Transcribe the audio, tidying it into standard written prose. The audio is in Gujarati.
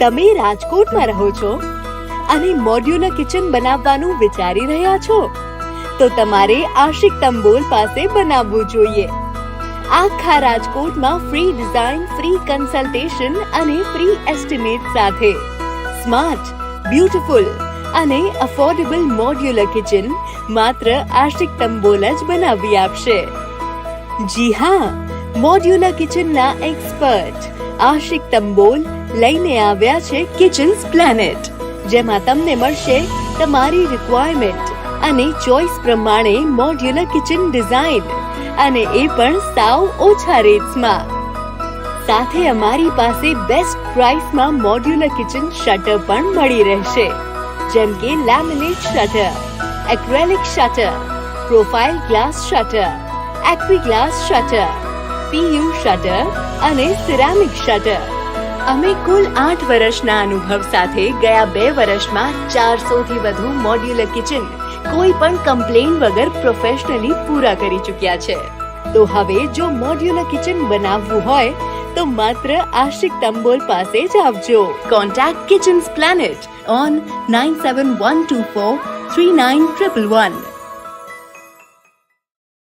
તમે રાજકોટમાં રહો છો અને મોડ્યુલર કિચન બનાવવાનું વિચારી રહ્યા છો તો તમારે આશિક તંબોલ પાસે બનાવવું જોઈએ. આખા રાજકોટમાં ફ્રી ડિઝાઇન, ફ્રી કન્સલ્ટેશન અને ફ્રી એસ્ટિમેટ સાથે સ્માર્ટ, બ્યુટીફુલ અને અફોર્ડેબલ મોડ્યુલર કિચન માત્ર આશિક તંબોલ જ બનાવી આપશે. જી હા, મોડ્યુલર કિચનના એક્સપર્ટ આશિક તંબોલ લઈને આવ્યા છે કિચન્સ પ્લેનેટ, જેમાં તમને મળશે તમારી રિક્વાયરમેન્ટ અને ચોઇસ પ્રમાણે મોડ્યુલર કિચન ડિઝાઇન, અને એ પણ સાવ ઓછા રેટ્સમાં. સાથે અમારી પાસે બેસ્ટ પ્રાઇસમાં મોડ્યુલર કિચન શટર પણ મળી રહેશે, જેમ કે laminate shutter, acrylic shutter, profile glass shutter, એક્વી ગ્લાસ શટર, PU શટર અને સિરામિક શટર. અમે કુલ 8 વર્ષના અનુભવ સાથે ગયા 2 વર્ષમાં 400 થી વધુ મોડ્યુલર કિચન કોઈ પણ કમ્પ્લેન વગર પ્રોફેશનલી પૂરા કરી ચૂક્યા છે. તો હવે જો મોડ્યુલર કિચન બનાવવું હોય તો માત્ર આશિક તંબોલ પાસે જ આવજો. Contact kitchens planet on 9712439111.